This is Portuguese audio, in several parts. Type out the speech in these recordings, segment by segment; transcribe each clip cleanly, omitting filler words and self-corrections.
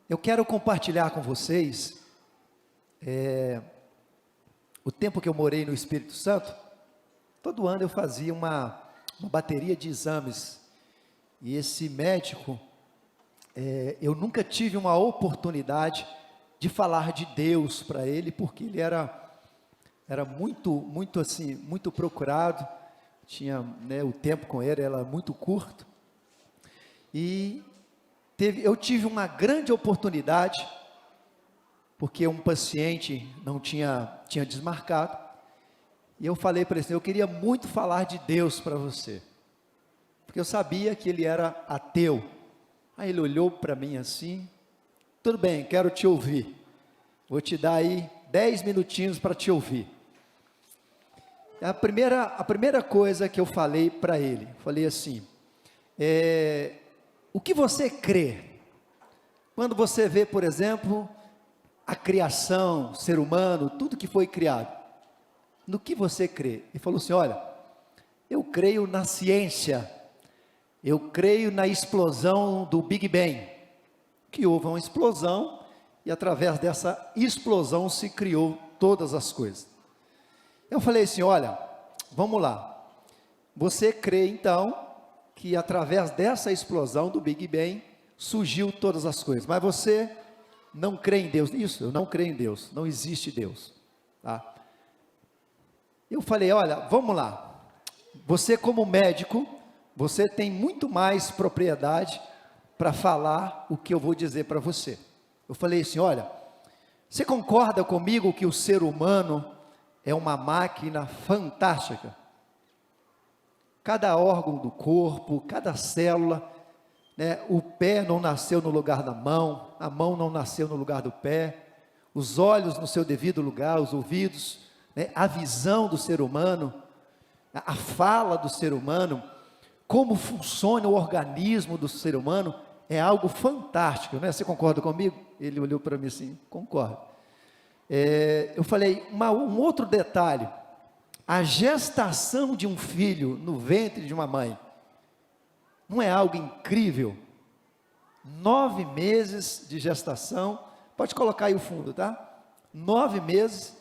Eu quero compartilhar com vocês o tempo que eu morei no Espírito Santo. Todo ano eu fazia uma bateria de exames, e esse médico, eu nunca tive uma oportunidade de falar de Deus para ele, porque ele era muito assim, muito procurado, tinha, o tempo com ele era muito curto, e eu tive uma grande oportunidade, porque um paciente não tinha desmarcado, e eu falei para ele assim: eu queria muito falar de Deus para você, porque eu sabia que ele era ateu. Aí ele olhou para mim assim: tudo bem, quero te ouvir, vou te dar aí 10 minutinhos para te ouvir. A primeira coisa que eu falei para ele, falei assim: o que você crê? Quando você vê, por exemplo, a criação, o ser humano, tudo que foi criado, no que você crê? Ele falou assim: olha, eu creio na ciência, eu creio na explosão do Big Bang, que houve uma explosão, e através dessa explosão se criou todas as coisas. Eu falei assim: olha, vamos lá, você crê então que através dessa explosão do Big Bang surgiu todas as coisas, mas você não crê em Deus? Isso, eu não creio em Deus, não existe Deus, tá? Eu falei: olha, vamos lá, você como médico, você tem muito mais propriedade para falar o que eu vou dizer para você. Eu falei assim: olha, você concorda comigo que o ser humano é uma máquina fantástica? Cada órgão do corpo, cada célula, o pé não nasceu no lugar da mão, a mão não nasceu no lugar do pé, os olhos no seu devido lugar, os ouvidos, a visão do ser humano, a fala do ser humano, como funciona o organismo do ser humano, é algo fantástico, Você concorda comigo? Ele olhou para mim assim: concordo. Eu falei, um outro detalhe: a gestação de um filho no ventre de uma mãe, não é algo incrível? 9 meses de gestação, pode colocar aí o fundo, tá? 9 meses,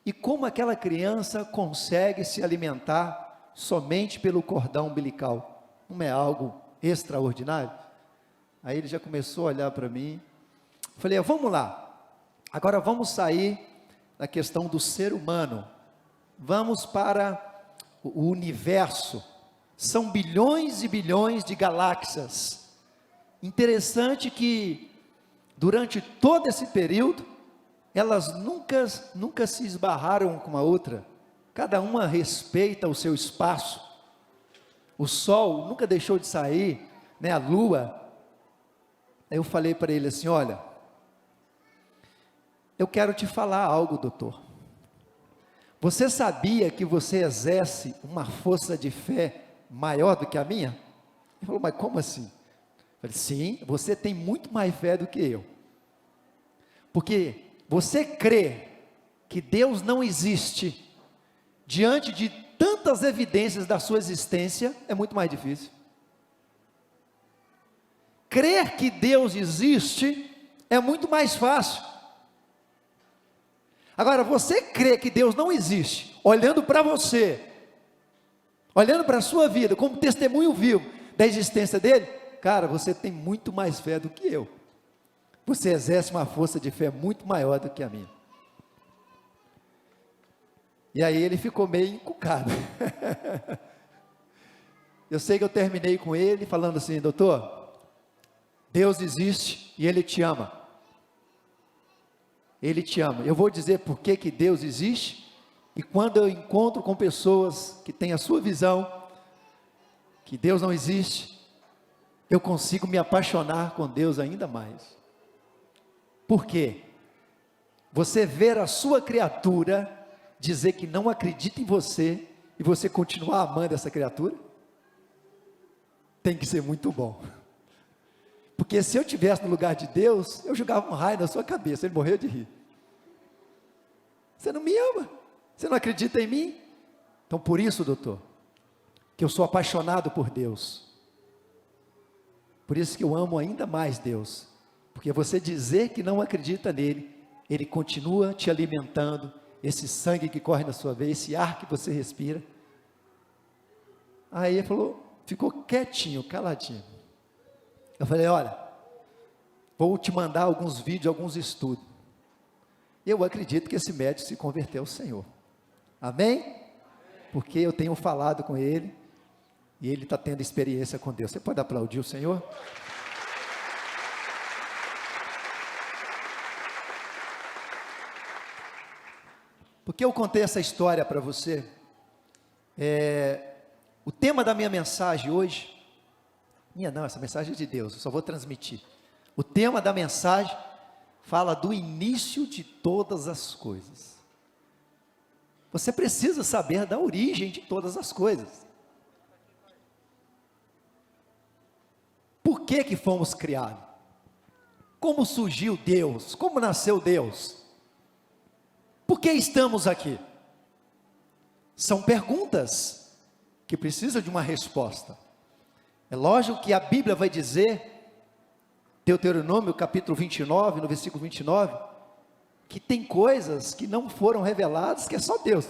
e como aquela criança consegue se alimentar somente pelo cordão umbilical? Não é algo extraordinário? Aí ele já começou a olhar para mim. Falei: vamos lá, agora vamos sair da questão do ser humano, vamos para o universo. São bilhões e bilhões de galáxias. Interessante que durante todo esse período elas nunca se esbarraram com a outra, cada uma respeita o seu espaço. O sol nunca deixou de sair, a lua. Aí eu falei para ele assim: olha, eu quero te falar algo, doutor. Você sabia que você exerce uma força de fé maior do que a minha? Ele falou: mas como assim? Eu falei: sim, você tem muito mais fé do que eu, porque você crê que Deus não existe, diante de tantas evidências da sua existência, é muito mais difícil. Crer que Deus existe é muito mais fácil. Agora, você crê que Deus não existe, olhando para você, olhando para a sua vida, como testemunho vivo da existência dele, cara, você tem muito mais fé do que eu. Você exerce uma força de fé muito maior do que a minha. E aí ele ficou meio encucado. Eu sei que eu terminei com ele falando assim: doutor, Deus existe e Ele te ama. Ele te ama. Eu vou dizer por que Deus existe, e quando eu encontro com pessoas que têm a sua visão, que Deus não existe, eu consigo me apaixonar com Deus ainda mais. Por quê? Você ver a sua criatura dizer que não acredita em você, e você continuar amando essa criatura, tem que ser muito bom. Porque se eu estivesse no lugar de Deus, eu jogava um raio na sua cabeça, ele morreu de rir. Você não me ama, você não acredita em mim? Então por isso, doutor, que eu sou apaixonado por Deus, por isso que eu amo ainda mais Deus, Porque você dizer que não acredita nele, ele continua te alimentando, esse sangue que corre na sua veia, esse ar que você respira. Aí ele falou, ficou quietinho, caladinho. Eu falei, olha, vou te mandar alguns vídeos, alguns estudos. Eu acredito que esse médico se converteu ao Senhor. Amém? Porque eu tenho falado com ele, e ele está tendo experiência com Deus. Você pode aplaudir o Senhor? Porque eu contei essa história para você, o tema da minha mensagem hoje, essa mensagem é de Deus, eu só vou transmitir. O tema da mensagem fala do início de todas as coisas. Você precisa saber da origem de todas as coisas. Por que fomos criados? Como surgiu Deus? Como nasceu Deus? Por que estamos aqui? São perguntas que precisam de uma resposta. É lógico que a Bíblia vai dizer, Deuteronômio capítulo 29, no versículo 29, que tem coisas que não foram reveladas, que é só Deus.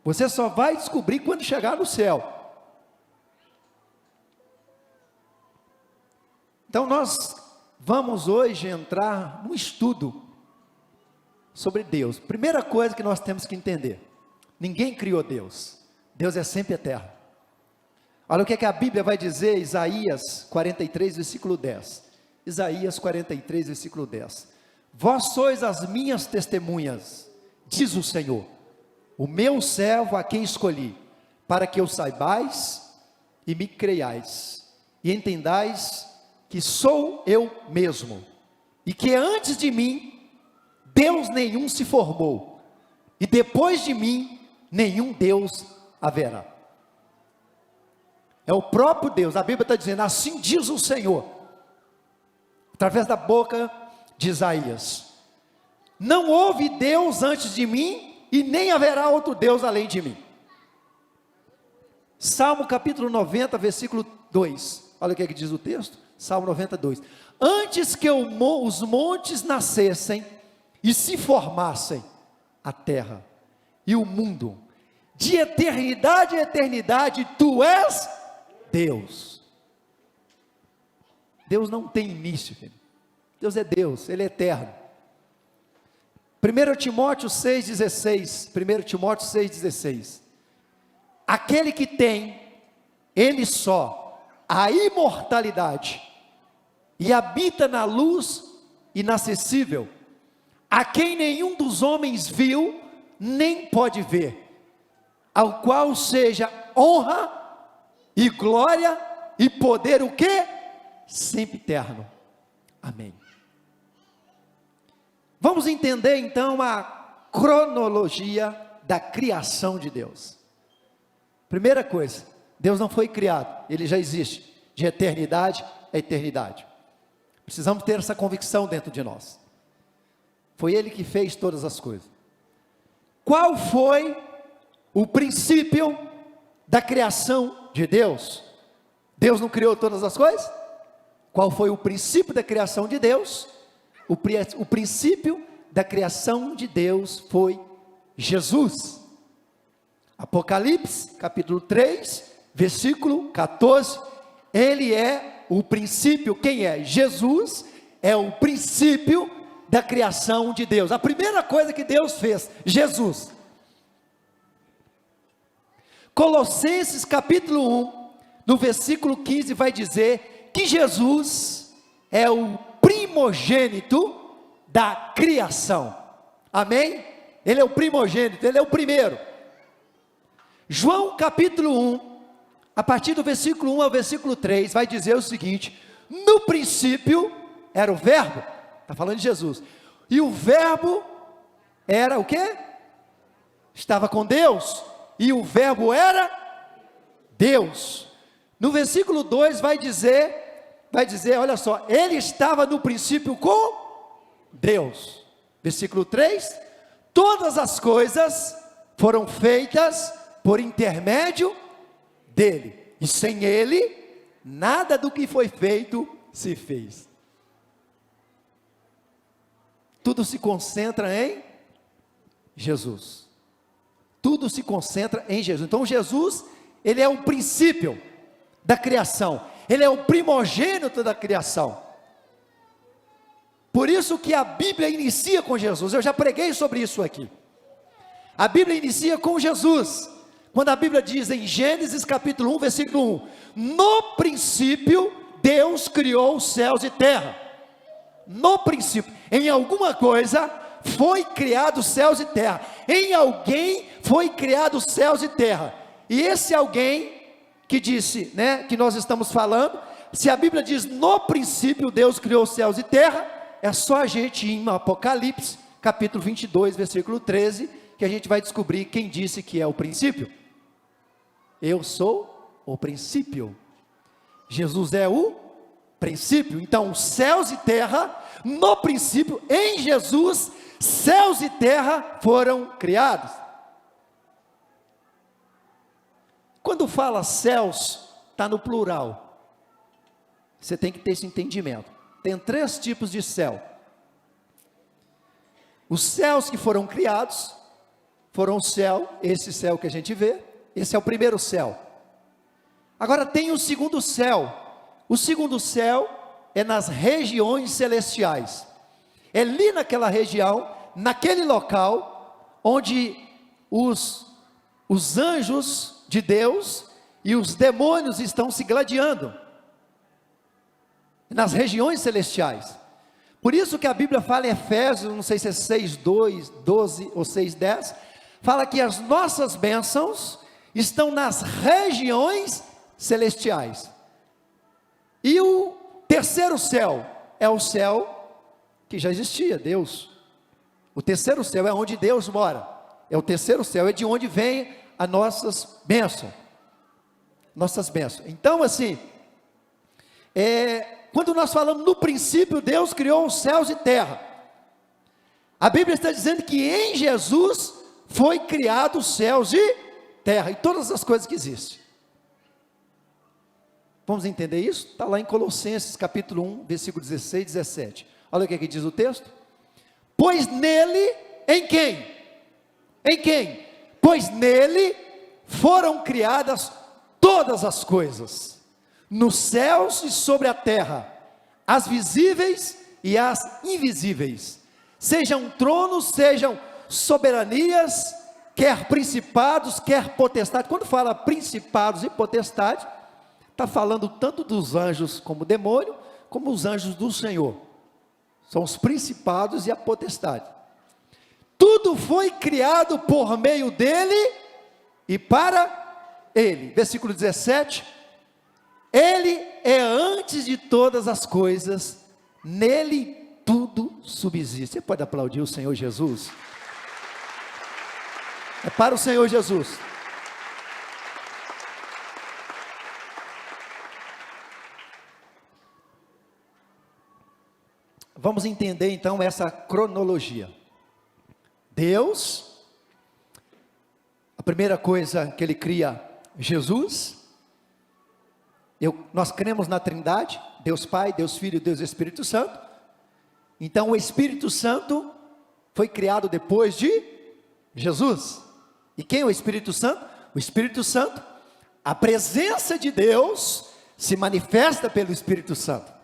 Você só vai descobrir quando chegar no céu. Então nós vamos hoje entrar no estudo sobre Deus. Primeira coisa que nós temos que entender: ninguém criou Deus. Deus é sempre eterno. Olha o que a Bíblia vai dizer, Isaías 43, versículo 10. Isaías 43, versículo 10. Vós sois as minhas testemunhas, diz o Senhor, o meu servo a quem escolhi, para que o saibais e me creiais, e entendais que sou eu mesmo, e que antes de mim, Deus nenhum se formou, e depois de mim, nenhum Deus haverá. É o próprio Deus, a Bíblia está dizendo, assim diz o Senhor, através da boca de Isaías: não houve Deus antes de mim, e nem haverá outro Deus além de mim. Salmo capítulo 90, versículo 2, olha o que diz o texto, Salmo 92, antes que os montes nascessem, e se formassem a terra, e o mundo, de eternidade a eternidade, tu és Deus. Deus não tem início, filho. Deus é Deus, Ele é eterno. 1 Timóteo 6,16, 1 Timóteo 6,16, aquele que tem, Ele só, a imortalidade, e habita na luz inacessível, a quem nenhum dos homens viu, nem pode ver, ao qual seja honra, e glória, e poder, o quê? Sempre eterno. Amém. Vamos entender então a cronologia da criação de Deus. Primeira coisa, Deus não foi criado, Ele já existe, de eternidade a eternidade. Precisamos ter essa convicção dentro de nós. Foi Ele que fez todas as coisas. Qual foi o princípio da criação de Deus? Deus não criou todas as coisas? Qual foi o princípio da criação de Deus? O princípio da criação de Deus foi Jesus. Apocalipse, capítulo 3, versículo 14, Ele é o princípio. Quem é? Jesus é o princípio da criação de Deus. A primeira coisa que Deus fez, Jesus. Colossenses capítulo 1, no versículo 15, vai dizer que Jesus é o primogênito da criação. Amém? Ele é o primogênito, Ele é o primeiro. João capítulo 1, a partir do versículo 1 ao versículo 3, vai dizer o seguinte: no princípio era o verbo, está falando de Jesus, e o verbo era o quê? Estava com Deus, e o verbo era Deus. No versículo 2 vai dizer, olha só, Ele estava no princípio com Deus. Versículo 3, todas as coisas foram feitas por intermédio dEle, e sem Ele, nada do que foi feito se fez. tudo se concentra em Jesus. Tudo se concentra em Jesus. Então Jesus, ele é o princípio da criação. Ele é o primogênito da criação. Por isso que a Bíblia inicia com Jesus. Eu já preguei sobre isso aqui. A Bíblia inicia com Jesus. Quando a Bíblia diz em Gênesis capítulo 1, versículo 1: no princípio Deus criou os céus e terra. No princípio, em alguma coisa foi criado os céus e terra. Em alguém foi criado os céus e terra. E esse alguém que disse, né, que nós estamos falando, se a Bíblia diz no princípio Deus criou os céus e terra, é só a gente ir no Apocalipse, capítulo 22, versículo 13, que a gente vai descobrir quem disse que é o princípio. Eu sou o princípio. Jesus é o princípio. Então, céus e terra, no princípio, em Jesus, céus e terra foram criados. Quando fala céus, está no plural. Você tem que ter esse entendimento. Tem 3 tipos de céu. Os céus que foram criados, foram o céu, esse céu que a gente vê, esse é o primeiro céu. Agora tem o segundo céu. O segundo céu é nas regiões celestiais. É ali naquela região, naquele local, onde os anjos de Deus e os demônios estão se gladiando. Nas regiões celestiais. Por isso que a Bíblia fala em Efésios, não sei se é 6:2, 12 ou 6:10, fala que as nossas bênçãos estão nas regiões celestiais. E o terceiro céu é o céu que já existia, Deus. O terceiro céu é onde Deus mora. É o terceiro céu, é de onde vem as nossas bênçãos. Nossas bênçãos. Então assim, quando nós falamos no princípio, Deus criou os céus e terra. A Bíblia está dizendo que em Jesus foi criado os céus e terra, e todas as coisas que existem. Vamos entender isso? Está lá em Colossenses capítulo 1, versículo 16 e 17. Olha o que aqui diz o texto. Pois nele, em quem? Em quem? Pois nele foram criadas todas as coisas, nos céus e sobre a terra, as visíveis e as invisíveis, sejam tronos, sejam soberanias, quer principados, quer potestades. Quando fala principados e potestades, está falando tanto dos anjos como demônio, como os anjos do Senhor. São os principados e a potestade. Tudo foi criado por meio dele e para ele. Versículo 17. Ele é antes de todas as coisas, nele tudo subsiste. Você pode aplaudir o Senhor Jesus? É para o Senhor Jesus. Vamos entender então essa cronologia. Deus, a primeira coisa que ele cria, Jesus. Nós cremos na Trindade, Deus Pai, Deus Filho, Deus Espírito Santo. Então o Espírito Santo foi criado depois de Jesus. E quem é o Espírito Santo? O Espírito Santo, a presença de Deus se manifesta pelo Espírito Santo.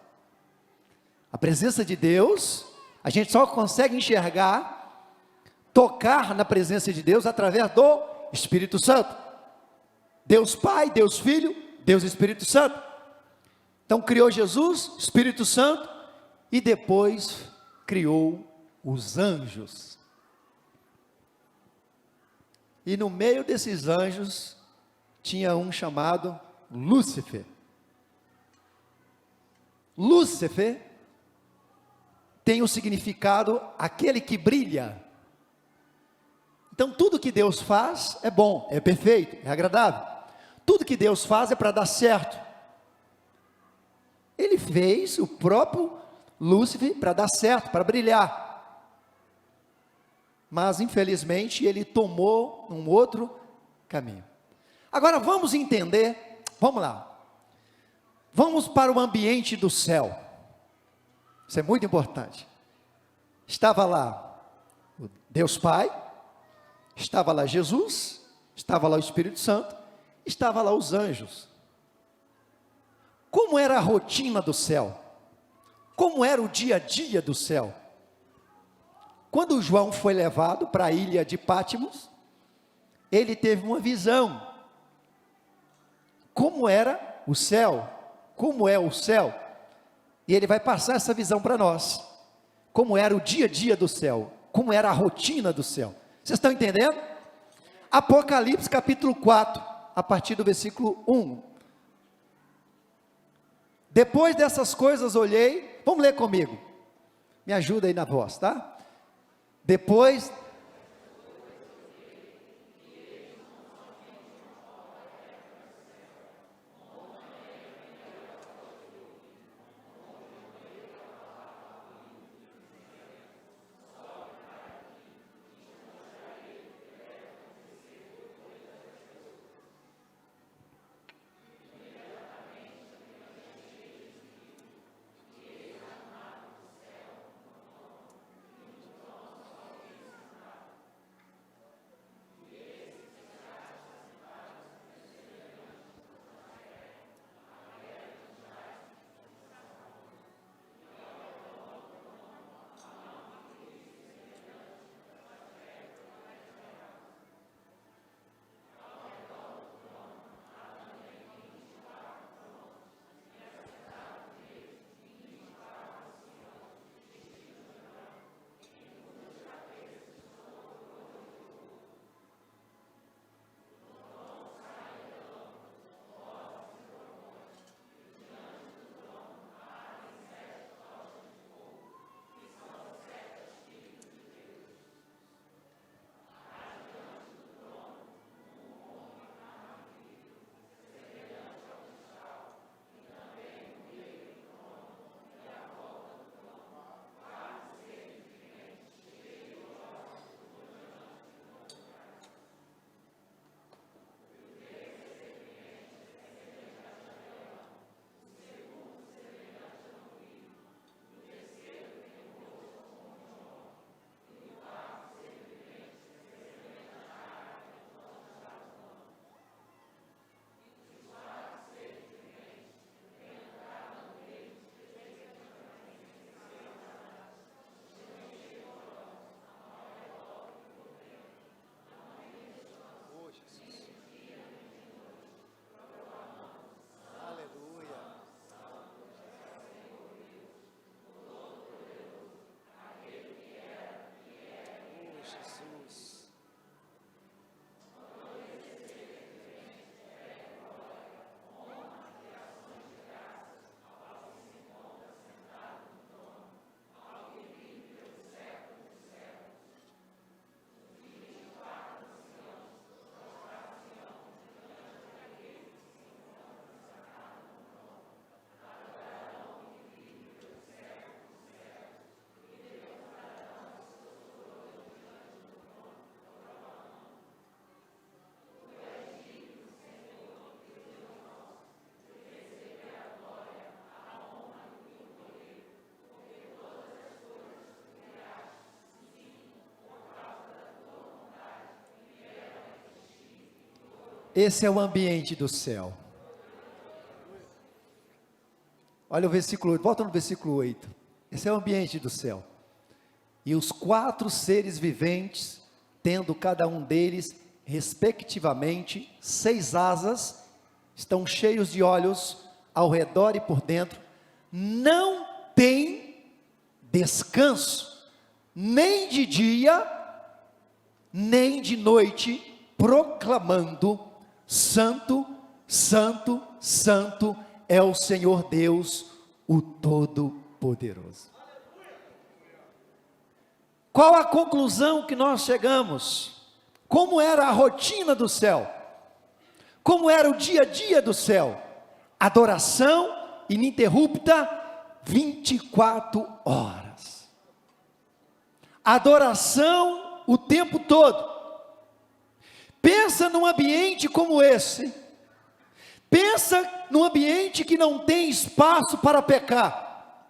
A presença de Deus, a gente só consegue enxergar, tocar na presença de Deus através do Espírito Santo. Deus Pai, Deus Filho, Deus Espírito Santo. Então criou Jesus, Espírito Santo, e depois criou os anjos. E no meio desses anjos, tinha um chamado Lúcifer. Lúcifer tem o significado, aquele que brilha. Então tudo que Deus faz é bom, é perfeito, é agradável. Tudo que Deus faz é para dar certo. Ele fez o próprio Lúcifer para dar certo, para brilhar. Mas infelizmente ele tomou um outro caminho. Agora vamos entender, vamos lá. Vamos para o ambiente do céu. Isso é muito importante. Estava lá o Deus Pai, estava lá Jesus, estava lá o Espírito Santo, estava lá os anjos. Como era a rotina do céu? Como era o dia a dia do céu? Quando João foi levado para a ilha de Pátimos, ele teve uma visão. Como era o céu? Como é o céu? E ele vai passar essa visão para nós. Como era o dia a dia do céu? Como era a rotina do céu? Vocês estão entendendo? Apocalipse capítulo 4, a partir do versículo 1. Depois dessas coisas olhei, vamos ler comigo. Me ajuda aí na voz, tá? Depois esse é o ambiente do céu. Olha o versículo 8, volta no versículo 8. Esse é o ambiente do céu. E os 4 seres viventes, tendo cada um deles, respectivamente, 6 asas, estão cheios de olhos ao redor e por dentro, não tem descanso, nem de dia, nem de noite, proclamando: Santo, Santo, Santo é o Senhor Deus, o Todo-Poderoso. Qual a conclusão que nós chegamos? Como era a rotina do céu? Como era o dia a dia do céu? Adoração ininterrupta, 24 horas. Adoração o tempo todo. Pensa num ambiente como esse. Pensa num ambiente que não tem espaço para pecar.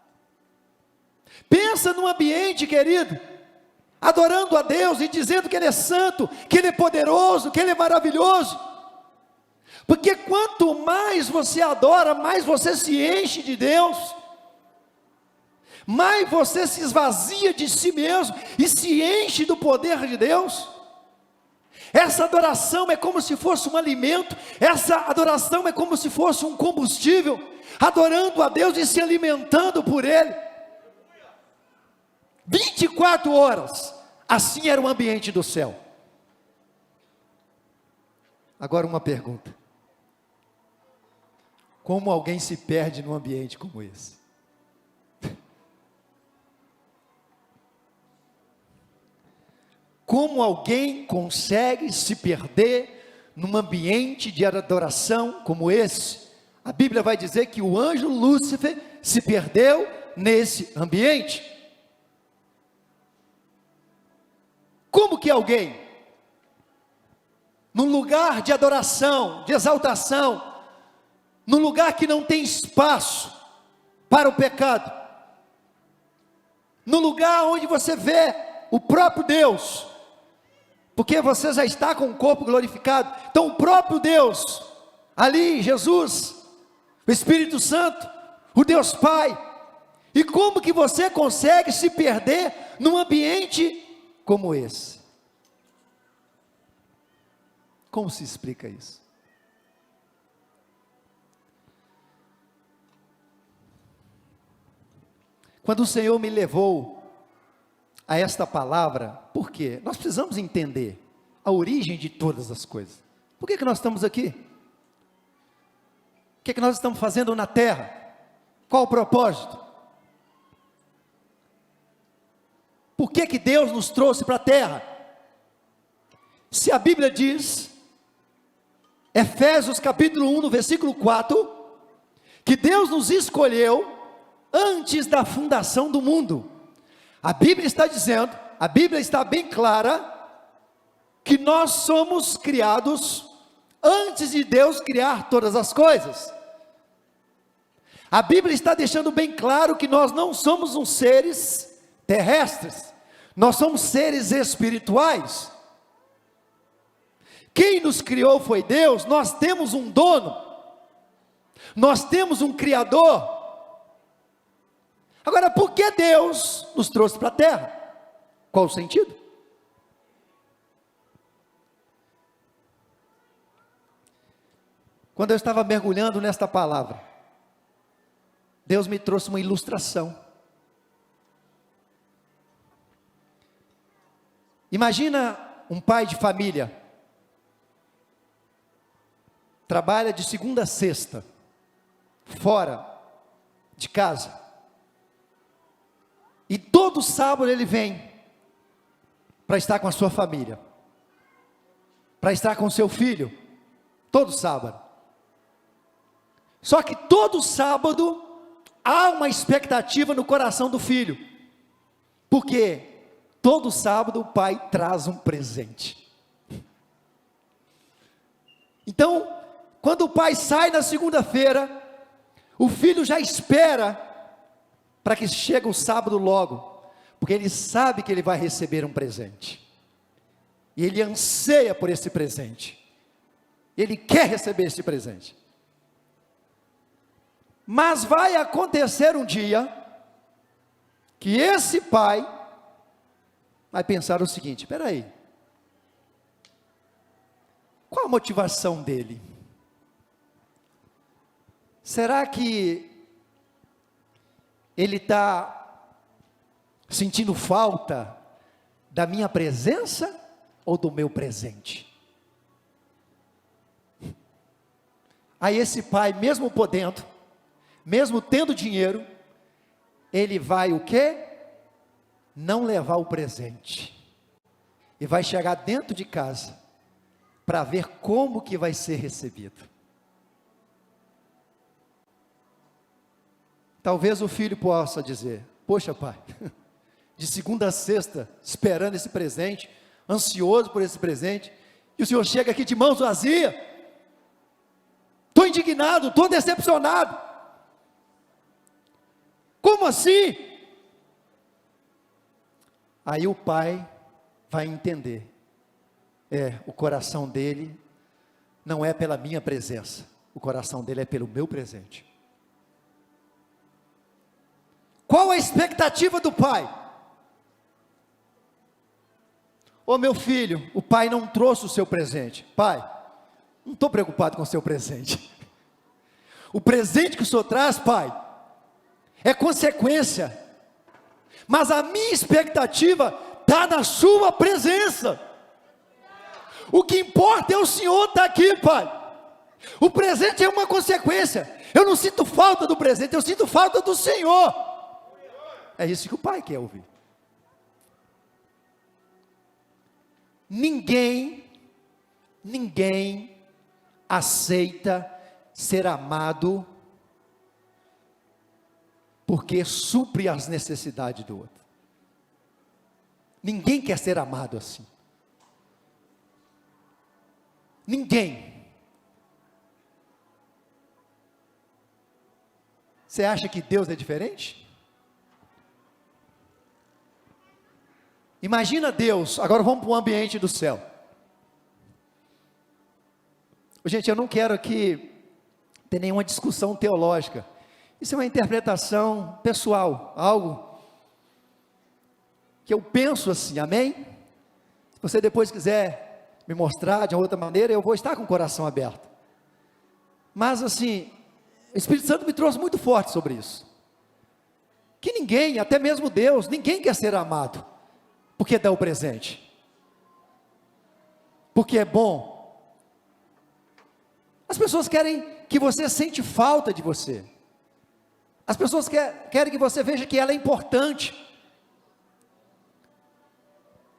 pensa num ambiente, querido, adorando a Deus e dizendo que Ele é santo, que Ele é poderoso, que Ele é maravilhoso. Porque quanto mais você adora, mais você se enche de Deus, mais você se esvazia de si mesmo e se enche do poder de Deus. Essa adoração é como se fosse um alimento, essa adoração é como se fosse um combustível, adorando a Deus e se alimentando por Ele. 24 horas, assim era o ambiente do céu. Agora uma pergunta: como alguém se perde num ambiente como esse? Como alguém consegue se perder num ambiente de adoração como esse? A Bíblia vai dizer que o anjo Lúcifer se perdeu nesse ambiente. Como que alguém, num lugar de adoração, de exaltação, num lugar que não tem espaço para o pecado, num lugar onde você vê o próprio Deus, porque você já está com o corpo glorificado, então o próprio Deus, ali Jesus, o Espírito Santo, o Deus Pai, e como que você consegue se perder num ambiente como esse? Como se explica isso? Quando o Senhor me levou a esta palavra, por quê? Nós precisamos entender a origem de todas as coisas. Por que nós estamos aqui? O que nós estamos fazendo na terra? Qual o propósito? Por que Deus nos trouxe para a terra? Se a Bíblia diz, Efésios capítulo 1, no versículo 4, que Deus nos escolheu antes da fundação do mundo. A Bíblia está dizendo, a Bíblia está bem clara, que nós somos criados antes de Deus criar todas as coisas. A Bíblia está deixando bem claro que nós não somos uns seres terrestres, nós somos seres espirituais. Quem nos criou foi Deus. Nós temos um dono, nós temos um Criador. Agora, por que Deus nos trouxe para a terra? Qual o sentido? Quando eu estava mergulhando nesta palavra, Deus me trouxe uma ilustração. Imagina um pai de família, trabalha de segunda a sexta, fora de casa, e todo sábado ele vem para estar com a sua família, para estar com seu filho, todo sábado. Só que todo sábado há uma expectativa no coração do filho, porque todo sábado o pai traz um presente. Então, quando o pai sai na segunda-feira, o filho já espera para que chegue o sábado logo, porque ele sabe que ele vai receber um presente, e ele anseia por esse presente, ele quer receber esse presente. Mas vai acontecer um dia, que esse pai vai pensar o seguinte: espera aí, qual a motivação dele? Será que ele está sentindo falta da minha presença ou do meu presente? Aí esse pai, mesmo podendo, mesmo tendo dinheiro, ele vai o quê? Não levar o presente, e vai chegar dentro de casa, para ver como que vai ser recebido. Talvez o filho possa dizer: poxa pai, de segunda a sexta, esperando esse presente, ansioso por esse presente, e o senhor chega aqui de mãos vazias, estou indignado, estou decepcionado. Como assim? Aí o pai vai entender, o coração dele não é pela minha presença, o coração dele é pelo meu presente. Qual a expectativa do pai? Ô meu filho, o pai não trouxe o seu presente. Pai, não estou preocupado com o seu presente. O presente que o senhor traz, pai, é consequência. Mas a minha expectativa está na sua presença. O que importa é o senhor estar aqui, pai. O presente é uma consequência. Eu não sinto falta do presente, eu sinto falta do Senhor. É isso que o pai quer ouvir. Ninguém aceita ser amado porque supre as necessidades do outro. Ninguém quer ser amado assim. Ninguém. Você acha que Deus é diferente? Imagina Deus, agora vamos para o ambiente do céu. Gente, eu não quero aqui ter nenhuma discussão teológica. Isso é uma interpretação pessoal, algo que eu penso assim, amém? Se você depois quiser me mostrar de outra maneira, eu vou estar com o coração aberto. Mas assim, o Espírito Santo me trouxe muito forte sobre isso. Que ninguém, até mesmo Deus, ninguém quer ser amado porque dá o presente, porque é bom. As pessoas querem que você sente falta de você. As pessoas querem que você veja que ela é importante.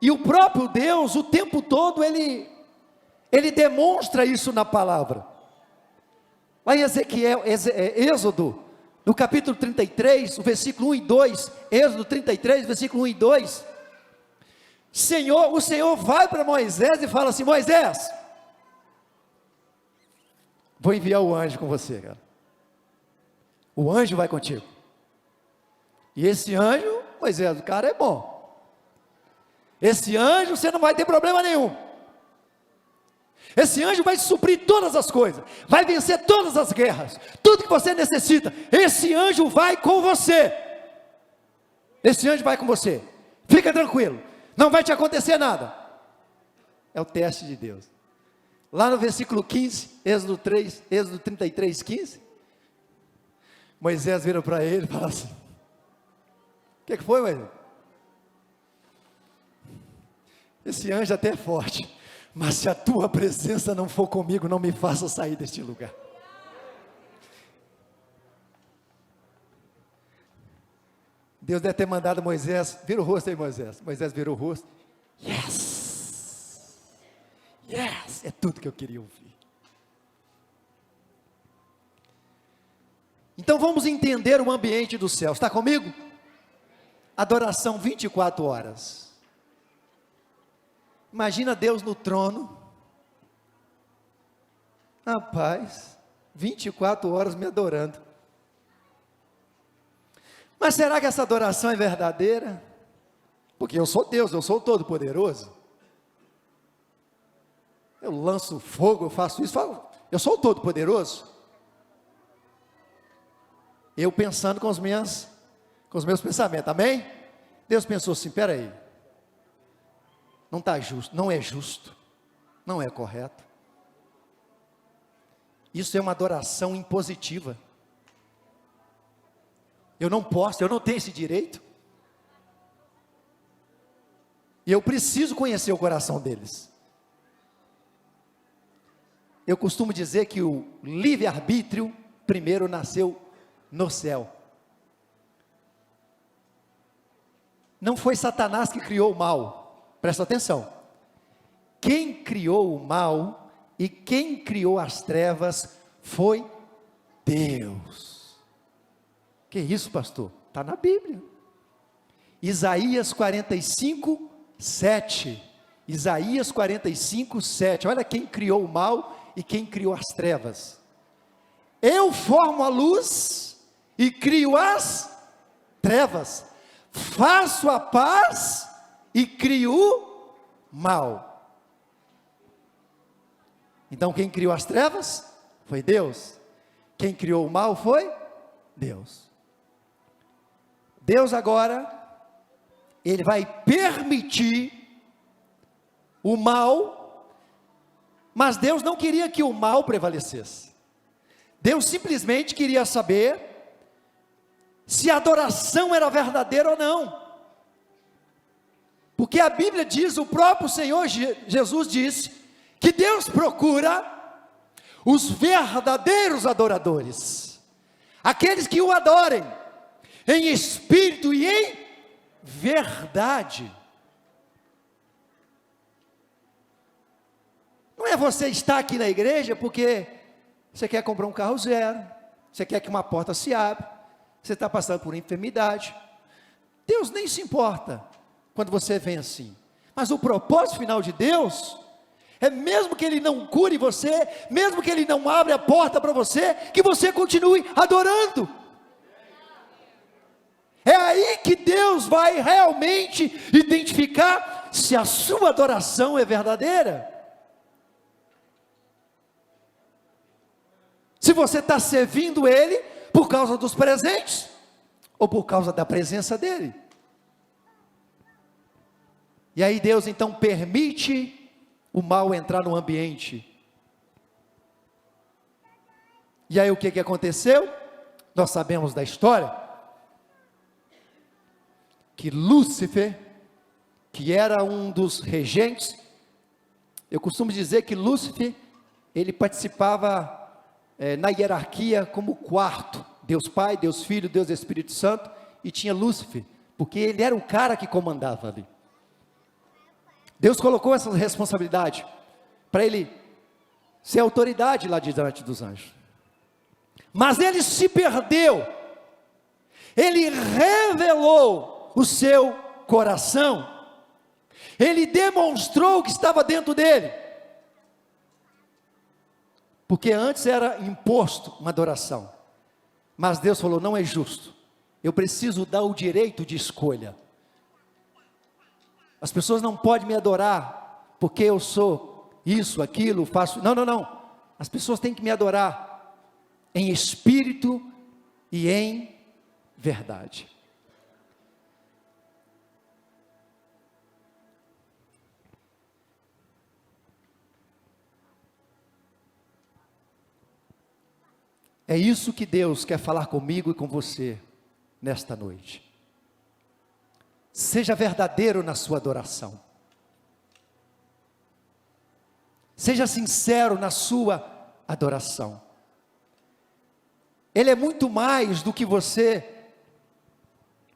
E o próprio Deus, o tempo todo, Ele demonstra isso na palavra. Lá em Êxodo, no capítulo 33, o versículo 1 e 2, Êxodo 33, versículo 1 e 2, o Senhor vai para Moisés e fala assim: Moisés, vou enviar o anjo com você, cara. O anjo vai contigo. E esse anjo, Moisés, o cara é bom. Esse anjo você não vai ter problema nenhum. Esse anjo vai suprir todas as coisas, vai vencer todas as guerras, tudo que você necessita. Esse anjo vai com você. Esse anjo vai com você. Fica tranquilo, não vai te acontecer nada. É o teste de Deus. Lá no versículo 15, Êxodo 33, 15, Moisés vira para ele e fala assim: o que foi, Moisés? Esse anjo até é forte, mas se a tua presença não for comigo, não me faça sair deste lugar. Deus deve ter mandado Moisés, vira o rosto aí, Moisés. Moisés virou o rosto. Yes, é tudo que eu queria ouvir. Então vamos entender o ambiente do céu. Está comigo? Adoração 24 horas. Imagina Deus no trono. Rapaz, 24 horas me adorando. Mas será que essa adoração é verdadeira? Porque eu sou Deus, eu sou o Todo-Poderoso. Eu lanço fogo, eu faço isso, eu sou o Todo-Poderoso. Eu pensando com os meus pensamentos, amém? Deus pensou assim: espera aí, não está justo, não é justo, não é correto. Isso é uma adoração impositiva. Eu não posso, eu não tenho esse direito. E eu preciso conhecer o coração deles. Eu costumo dizer que o livre-arbítrio primeiro nasceu no céu. Não foi Satanás que criou o mal, presta atenção. Quem criou o mal e quem criou as trevas foi Deus. Que isso, pastor? Está na Bíblia. Isaías 45, 7. Isaías 45, 7. Olha quem criou o mal e quem criou as trevas. Eu formo a luz e crio as trevas. Faço a paz e criou o mal. Então quem criou as trevas foi Deus. Quem criou o mal foi Deus. Deus agora, Ele vai permitir o mal, mas Deus não queria que o mal prevalecesse. Deus simplesmente queria saber se a adoração era verdadeira ou não. Porque a Bíblia diz, o próprio Senhor Jesus disse, que Deus procura os verdadeiros adoradores, aqueles que o adorem, em espírito e em verdade. Não é você estar aqui na igreja porque você quer comprar um carro zero, você quer que uma porta se abra, você está passando por enfermidade. Deus nem se importa quando você vem assim. Mas o propósito final de Deus é, mesmo que Ele não cure você, mesmo que Ele não abra a porta para você, que você continue adorando. É aí que Deus vai realmente identificar se a sua adoração é verdadeira. Se você está servindo Ele por causa dos presentes, ou por causa da presença dEle. E aí Deus então permite o mal entrar no ambiente. E aí o que aconteceu? Nós sabemos da história, que Lúcifer, que era um dos regentes, eu costumo dizer que Lúcifer, ele participava na hierarquia como quarto, Deus Pai, Deus Filho, Deus Espírito Santo, e tinha Lúcifer, porque ele era o cara que comandava ali. Deus colocou essa responsabilidade, para ele ser autoridade lá diante dos anjos, mas ele se perdeu, ele revelou o seu coração, ele demonstrou o que estava dentro dele, porque antes era imposto uma adoração, mas Deus falou, não é justo, eu preciso dar o direito de escolha. As pessoas não podem me adorar, porque eu sou isso, aquilo, faço, não, as pessoas têm que me adorar, em espírito e em verdade. É isso que Deus quer falar comigo e com você, nesta noite. Seja verdadeiro na sua adoração. Seja sincero na sua adoração. Ele é muito mais do que você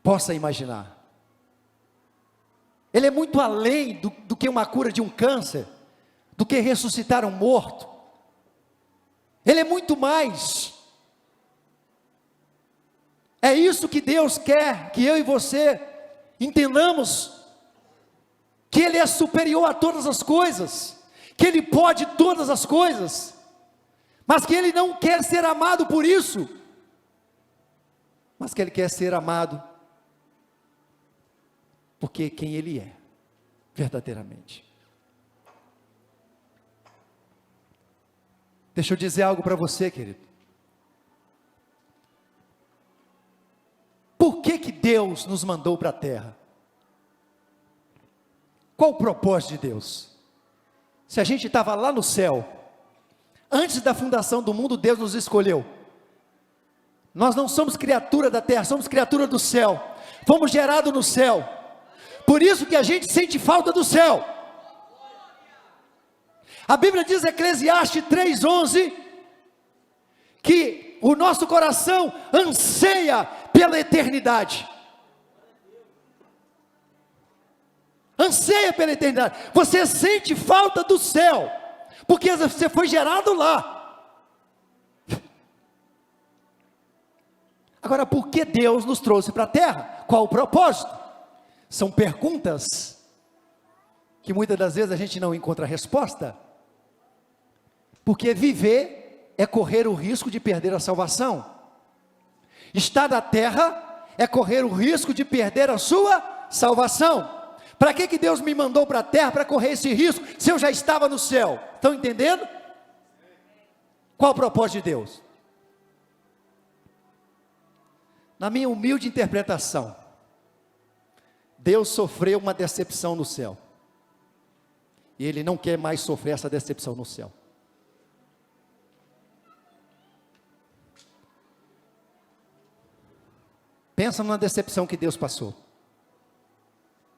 possa imaginar. Ele é muito além do que uma cura de um câncer, do que ressuscitar um morto. Ele é muito mais. É isso que Deus quer que eu e você entendamos, que Ele é superior a todas as coisas, que Ele pode todas as coisas, mas que Ele não quer ser amado por isso, mas que Ele quer ser amado porque quem Ele é, verdadeiramente. Deixa eu dizer algo para você, querido. Por que Deus nos mandou para a terra? Qual o propósito de Deus? Se a gente estava lá no céu, antes da fundação do mundo, Deus nos escolheu. Nós não somos criatura da terra, somos criatura do céu. Fomos gerados no céu. Por isso que a gente sente falta do céu. A Bíblia diz em Eclesiastes 3:11, que o nosso coração anseia pela eternidade. Anseia pela eternidade. Você sente falta do céu, porque você foi gerado lá. Agora, por que Deus nos trouxe para a terra? Qual o propósito? São perguntas que muitas das vezes a gente não encontra resposta. Porque viver é correr o risco de perder a salvação. Estar na terra é correr o risco de perder a sua salvação. Para que Deus me mandou para a terra para correr esse risco, se eu já estava no céu? Estão entendendo? Qual o propósito de Deus? Na minha humilde interpretação, Deus sofreu uma decepção no céu, e Ele não quer mais sofrer essa decepção no céu. Pensa numa decepção que Deus passou.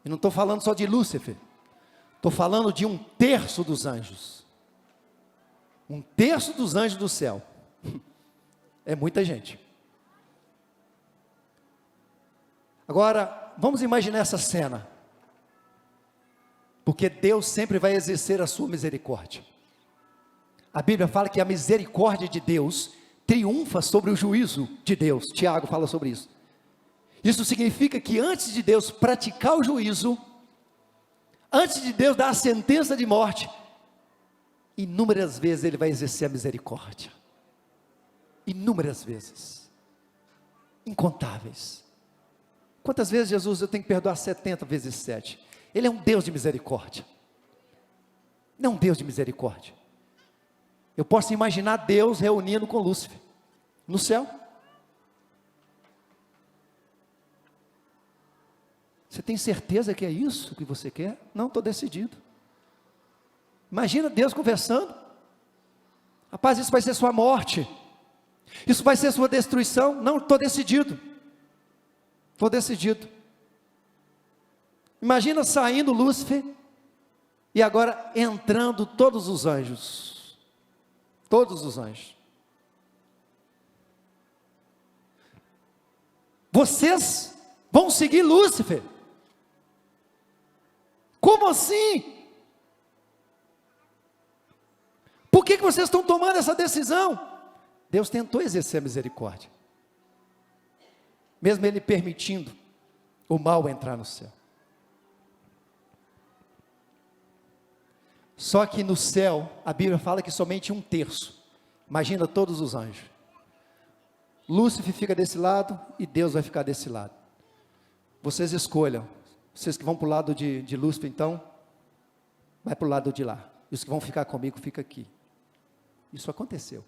E não estou falando só de Lúcifer, estou falando de 1/3 dos anjos. 1/3 dos anjos do céu. É muita gente. Agora, vamos imaginar essa cena. Porque Deus sempre vai exercer a sua misericórdia. A Bíblia fala que a misericórdia de Deus triunfa sobre o juízo de Deus. Tiago fala sobre isso. Isso significa que antes de Deus praticar o juízo, antes de Deus dar a sentença de morte, inúmeras vezes Ele vai exercer a misericórdia. Inúmeras vezes. Incontáveis. Quantas vezes Jesus eu tenho que perdoar? 70 vezes 7. Ele é um Deus de misericórdia. Não é um Deus de misericórdia. Eu posso imaginar Deus reunindo com Lúcifer no céu. Você tem certeza que é isso que você quer? Não, estou decidido. Imagina Deus conversando. Rapaz, isso vai ser sua morte. Isso vai ser sua destruição. Não, estou decidido. Estou decidido. Imagina saindo Lúcifer e agora entrando todos os anjos. Todos os anjos. Vocês vão seguir Lúcifer? Como assim? Por que vocês estão tomando essa decisão? Deus tentou exercer a misericórdia, mesmo Ele permitindo o mal entrar no céu. Só que no céu, a Bíblia fala que somente 1/3. Imagina todos os anjos. Lúcifer fica desse lado e Deus vai ficar desse lado. Vocês escolham. Vocês que vão para o lado de Lúcifer, então, vai para o lado de lá. E os que vão ficar comigo, fica aqui. Isso aconteceu.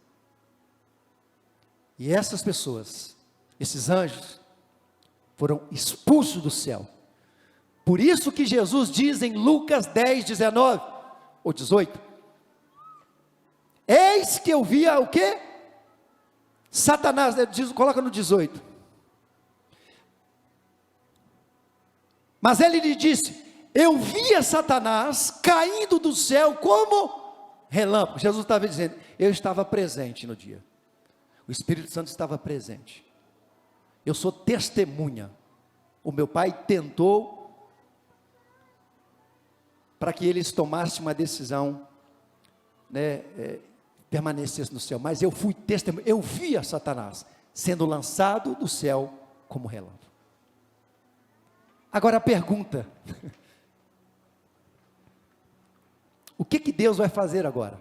E essas pessoas, esses anjos, foram expulsos do céu. Por isso que Jesus diz em Lucas 10, 19 ou 18: eis que eu via o quê? Satanás, coloca no 18. Mas ele lhe disse: eu via Satanás caindo do céu como relâmpago. Jesus estava dizendo: eu estava presente no dia. O Espírito Santo estava presente. Eu sou testemunha. O meu pai tentou para que eles tomassem uma decisão, permanecesse no céu. Mas eu fui testemunha. Eu via Satanás sendo lançado do céu como relâmpago. Agora a pergunta: o que Deus vai fazer agora?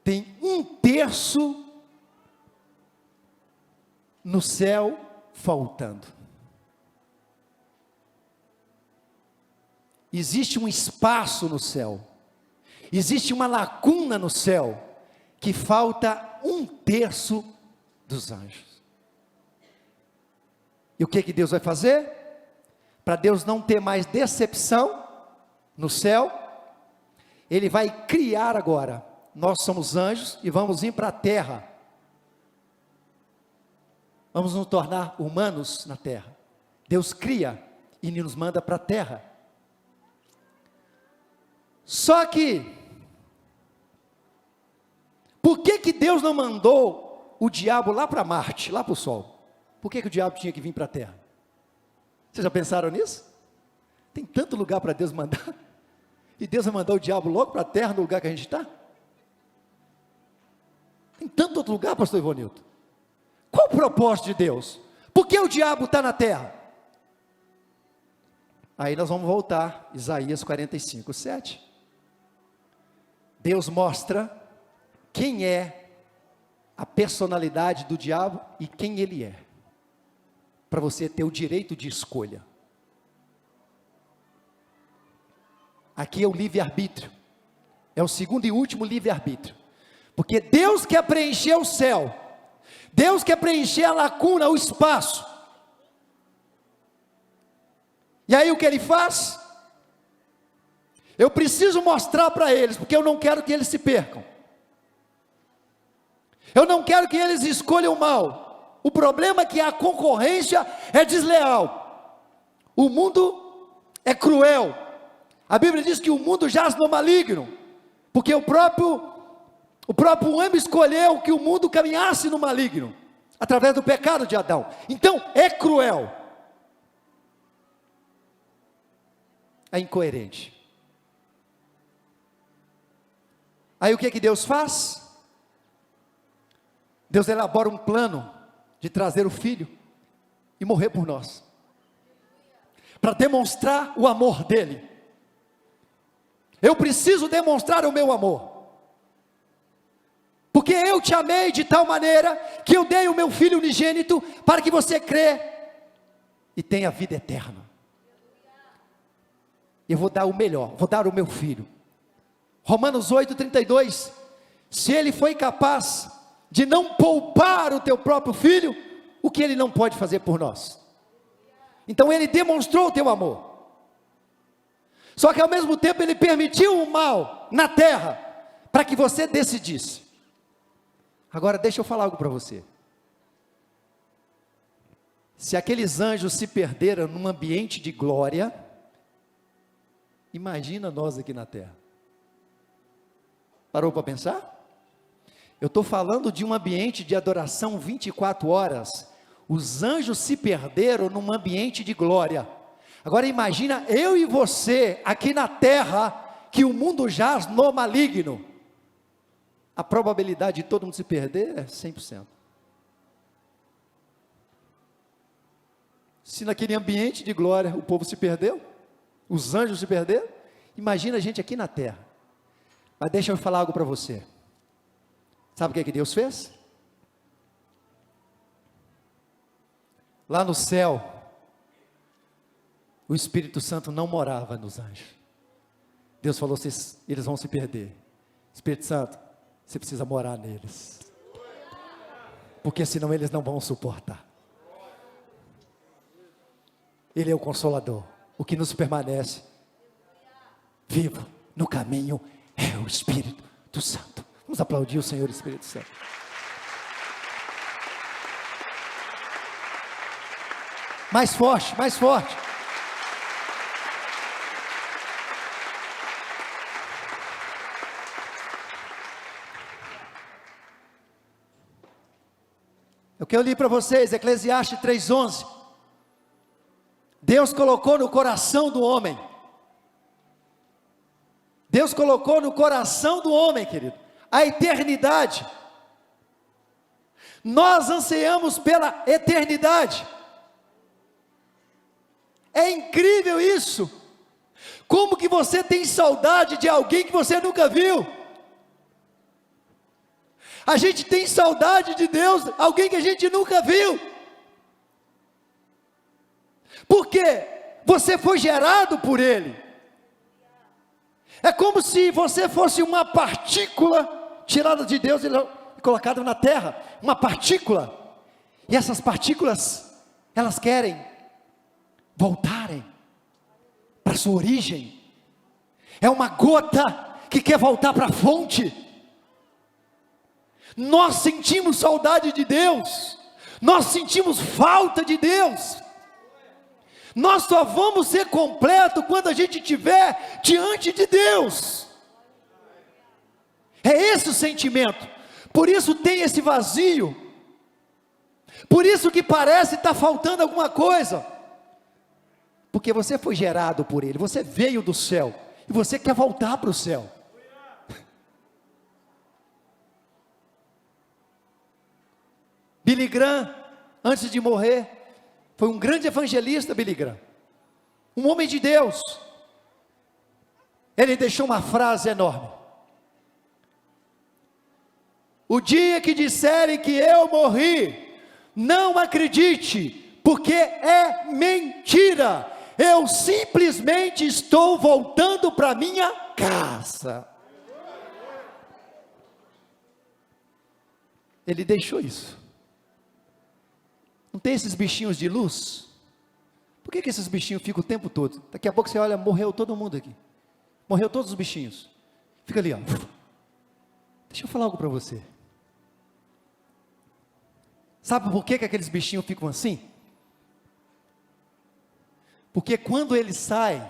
Tem 1/3 no céu faltando. Existe um espaço no céu, existe uma lacuna no céu, que falta 1/3 dos anjos. E o que Deus vai fazer? Para Deus não ter mais decepção no céu, Ele vai criar agora. Nós somos anjos e vamos vir para a terra. Vamos nos tornar humanos na terra. Deus cria e nos manda para a terra. Só que, por que Deus não mandou o diabo lá para Marte, lá para o Sol? Por que o diabo tinha que vir para a terra? Vocês já pensaram nisso? Tem tanto lugar para Deus mandar. E Deus vai mandar o diabo logo para a terra, no lugar que a gente está? Tem tanto outro lugar, pastor Ivonilton. Qual o propósito de Deus? Por que o diabo está na terra? Aí nós vamos voltar, Isaías 45, 7. Deus mostra quem é a personalidade do diabo e quem ele é, para você ter o direito de escolha. Aqui é o livre-arbítrio. É o segundo e último livre-arbítrio. Porque Deus quer preencher o céu. Deus quer preencher a lacuna, o espaço. E aí o que Ele faz? Eu preciso mostrar para eles, porque eu não quero que eles se percam. Eu não quero que eles escolham o mal. O problema é que a concorrência é desleal. O mundo é cruel. A Bíblia diz que o mundo jaz no maligno, porque o próprio homem escolheu que o mundo caminhasse no maligno, através do pecado de Adão. Então é cruel, é incoerente. Aí o que Deus faz? Deus elabora um plano de trazer o Filho e morrer por nós, para demonstrar o amor dEle. Eu preciso demonstrar o meu amor, porque eu te amei de tal maneira, que eu dei o meu Filho unigênito, para que você crê, e tenha vida eterna. Eu vou dar o melhor, vou dar o meu Filho. Romanos 8:32, se Ele foi capaz de não poupar o teu próprio Filho, o que Ele não pode fazer por nós? Então Ele demonstrou o teu amor. Só que ao mesmo tempo Ele permitiu o mal na terra, para que você decidisse. Agora deixa eu falar algo para você. Se aqueles anjos se perderam num ambiente de glória, imagina nós aqui na terra. Parou para pensar? Eu estou falando de um ambiente de adoração 24 horas. Os anjos se perderam num ambiente de glória. Agora imagina eu e você aqui na terra, que o mundo jaz no maligno. A probabilidade de todo mundo se perder é 100%. Se naquele ambiente de glória o povo se perdeu, os anjos se perderam, imagina a gente aqui na terra. Mas deixa eu falar algo para você. Sabe o que Deus fez? Lá no céu, o Espírito Santo não morava nos anjos. Deus falou, eles vão se perder. Espírito Santo, você precisa morar neles, porque senão eles não vão suportar. Ele é o Consolador, o que nos permanece vivo no caminho é o Espírito do Santo. Vamos aplaudir o Senhor Espírito Santo. Mais forte, mais forte. O que eu li para vocês, Eclesiastes 3:11. Deus colocou no coração do homem. Deus colocou no coração do homem, querido, a eternidade. Nós ansiamos pela eternidade. É incrível isso. Como que você tem saudade de alguém que você nunca viu? A gente tem saudade de Deus, alguém que a gente nunca viu. Porque você foi gerado por Ele. É como se você fosse uma partícula tirada de Deus e colocada na terra. Uma partícula. E essas partículas, elas querem voltarem para a sua origem. É uma gota que quer voltar para a fonte. Nós sentimos saudade de Deus, nós sentimos falta de Deus. Nós só vamos ser completo quando a gente estiver diante de Deus. É esse o sentimento. Por isso tem esse vazio. Por isso que parece estar faltando alguma coisa. Porque você foi gerado por Ele, você veio do céu e você quer voltar para o céu. Billy Graham, antes de morrer, foi um grande evangelista. Billy Graham, um homem de Deus. Ele deixou uma frase enorme: o dia que disserem que eu morri, não acredite, porque é mentira. eu simplesmente estou voltando para minha casa. Ele deixou isso. Não tem esses bichinhos de luz? Por que esses bichinhos ficam o tempo todo? Daqui a pouco você olha, morreu todo mundo aqui. Morreu todos os bichinhos. Fica ali, ó. Deixa eu falar algo para você. Sabe por que aqueles bichinhos ficam assim? Porque quando ele sai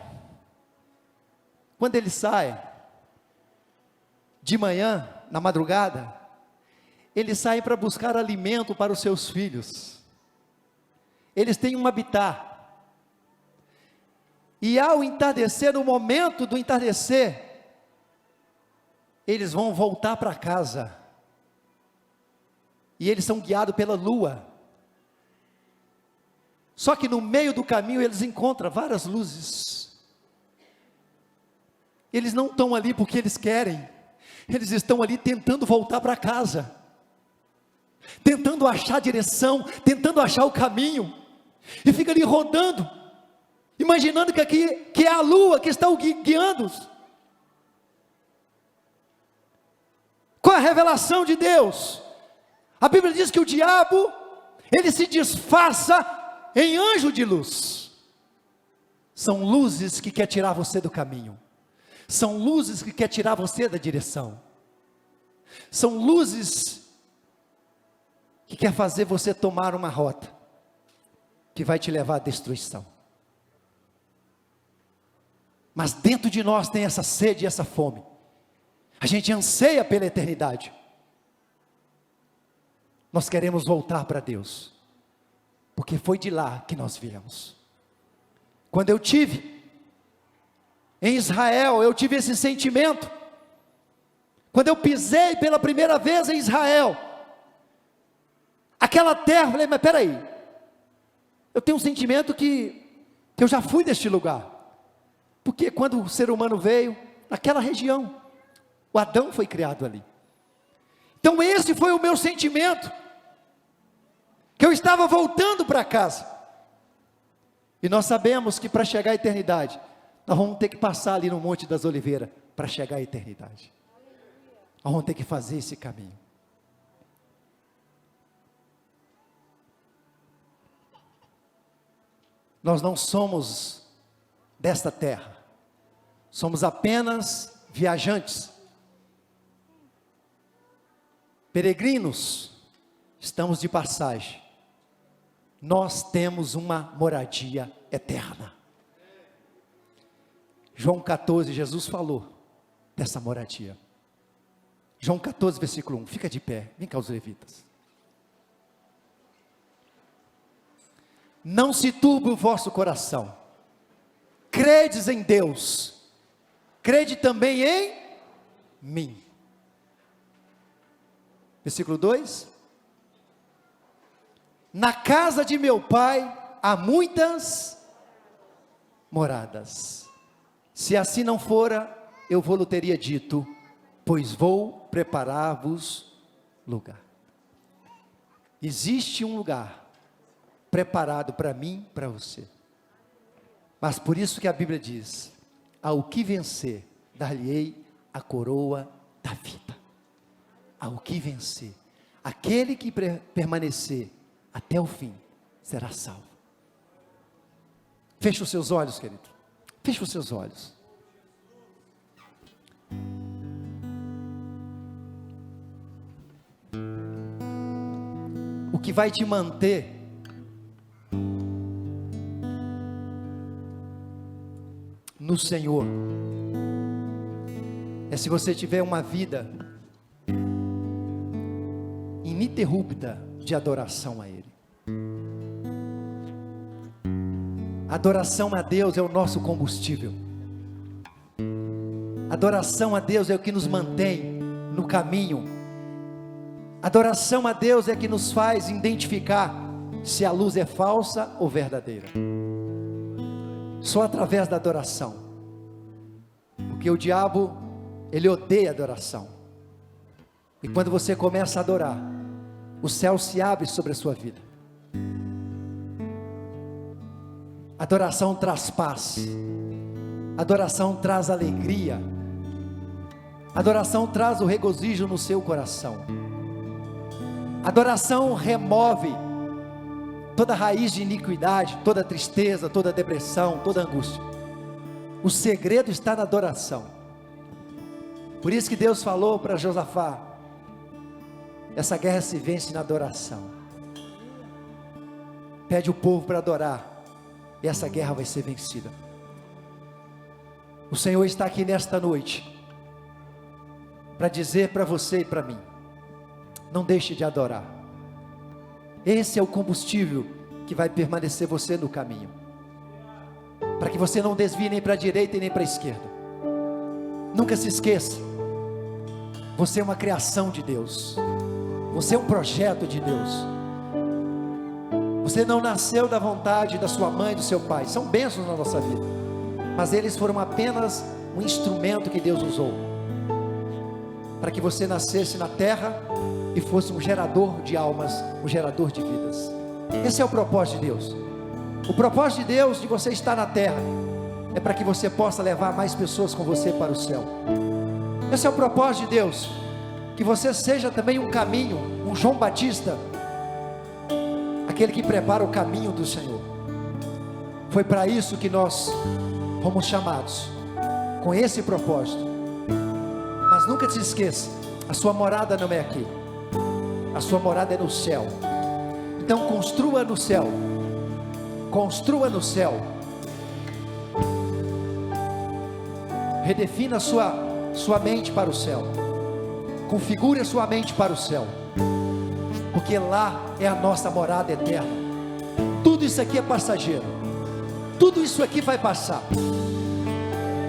de manhã, na madrugada, eles saem para buscar alimento para os seus filhos. Eles têm um habitat. E ao entardecer, no momento do entardecer, eles vão voltar para casa. E eles são guiados pela lua. Só que no meio do caminho eles encontram várias luzes. Eles não estão ali porque eles querem. Eles estão ali tentando voltar para casa. Tentando achar a direção, tentando achar o caminho. E fica ali rodando, imaginando que é a lua que está o guiando-os. Qual é a revelação de Deus? A Bíblia diz que o diabo, ele se disfarça em anjo de luz. São luzes que quer tirar você do caminho. São luzes que quer tirar você da direção. São luzes que quer fazer você tomar uma rota que vai te levar à destruição. Mas dentro de nós tem essa sede e essa fome. A gente anseia pela eternidade. Nós queremos voltar para Deus, porque foi de lá que nós viemos. Quando eu tive em Israel, eu tive esse sentimento. Quando eu pisei pela primeira vez em Israel, aquela terra, eu falei, mas peraí, eu tenho um sentimento que eu já fui deste lugar. Porque quando o ser humano veio, naquela região, o Adão foi criado ali. Então esse foi o meu sentimento, que eu estava voltando para casa. E nós sabemos que para chegar à eternidade, nós vamos ter que passar ali no Monte das Oliveiras, para chegar à eternidade. Nós vamos ter que fazer esse caminho. Nós não somos desta terra, somos apenas viajantes, peregrinos, estamos de passagem. Nós temos uma moradia eterna. João 14, Jesus falou dessa moradia. João 14, versículo 1, fica de pé, vem cá os levitas. Não se turbe o vosso coração, credes em Deus, crede também em mim. Versículo 2, na casa de meu pai há muitas moradas, se assim não fora, eu vou-lhe teria dito, pois vou preparar-vos lugar. Existe um lugar preparado para mim, para você. Mas por isso que a Bíblia diz, ao que vencer, dar-lhe-ei a coroa da vida. Ao que vencer, aquele que permanecer até o fim, será salvo. Feche os seus olhos, querido, feche os seus olhos. O que vai te manter no Senhor é se você tiver uma vida ininterrupta de adoração a Ele. Adoração a Deus é o nosso combustível. Adoração a Deus é o que nos mantém no caminho. Adoração a Deus é que nos faz identificar se a luz é falsa ou verdadeira. Só através da adoração. Porque o diabo, ele odeia adoração. E quando você começa a adorar, o céu se abre sobre a sua vida. Adoração traz paz, adoração traz alegria, adoração traz o regozijo no seu coração, adoração remove toda raiz de iniquidade, toda tristeza, toda depressão, toda angústia. O segredo está na adoração. Por isso que Deus falou para Josafá: essa guerra se vence na adoração. Pede o povo para adorar, e essa guerra vai ser vencida. O Senhor está aqui nesta noite para dizer para você e para mim: não deixe de adorar. Esse é o combustível que vai permanecer você no caminho, para que você não desvie nem para a direita e nem para a esquerda. Nunca se esqueça, você é uma criação de Deus, você é um projeto de Deus. Você não nasceu da vontade da sua mãe e do seu pai, são bênçãos na nossa vida, mas eles foram apenas um instrumento que Deus usou, para que você nascesse na terra e fosse um gerador de almas, um gerador de vidas. Esse é o propósito de Deus. O propósito de Deus de você estar na terra, é para que você possa levar mais pessoas com você para o céu. Esse é o propósito de Deus, que você seja também um caminho, um João Batista, aquele que prepara o caminho do Senhor. Foi para isso que nós fomos chamados, com esse propósito. Mas nunca se esqueça, a sua morada não é aqui, a sua morada é no céu. Então construa no céu, construa no céu, redefina sua mente para o céu, configure a sua mente para o céu, porque lá é a nossa morada eterna. Tudo isso aqui é passageiro, tudo isso aqui vai passar.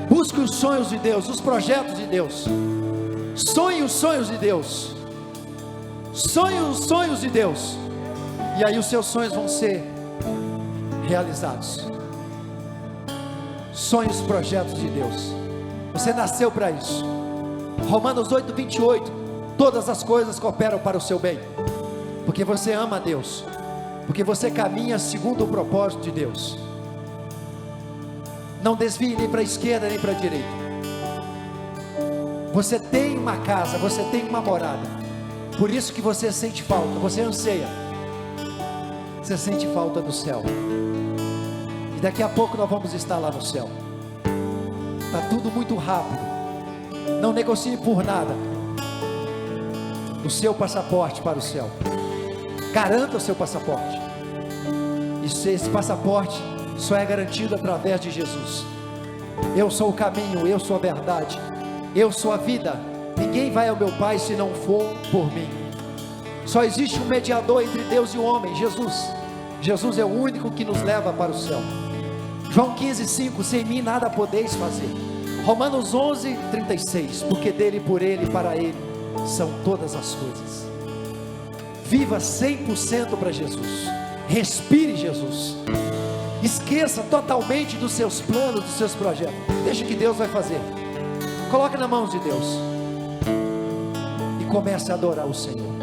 Busque os sonhos de Deus, os projetos de Deus, sonhe os sonhos de Deus, sonhe os sonhos de Deus, e aí os seus sonhos vão ser realizados. Sonhe os projetos de Deus, você nasceu para isso. Romanos 8:28, todas as coisas cooperam para o seu bem, porque você ama a Deus, porque você caminha segundo o propósito de Deus. Não desvie nem para a esquerda nem para a direita. Você tem uma casa, você tem uma morada, por isso que você sente falta, você anseia, você sente falta do céu, e daqui a pouco nós vamos estar lá no céu. Está tudo muito rápido, não negocie por nada o seu passaporte para o céu. Garanta o seu passaporte, e esse passaporte só é garantido através de Jesus. Eu sou o caminho, eu sou a verdade, eu sou a vida. Ninguém vai ao meu Pai se não for por mim. Só existe um mediador entre Deus e o homem, Jesus. Jesus é o único que nos leva para o céu. João 15:5, sem mim nada podeis fazer. Romanos 11:36, porque dele, por ele e para ele são todas as coisas. Viva 100% para Jesus, respire Jesus, esqueça totalmente dos seus planos, dos seus projetos, deixa que Deus vai fazer. Coloque nas mãos de Deus e comece a adorar o Senhor.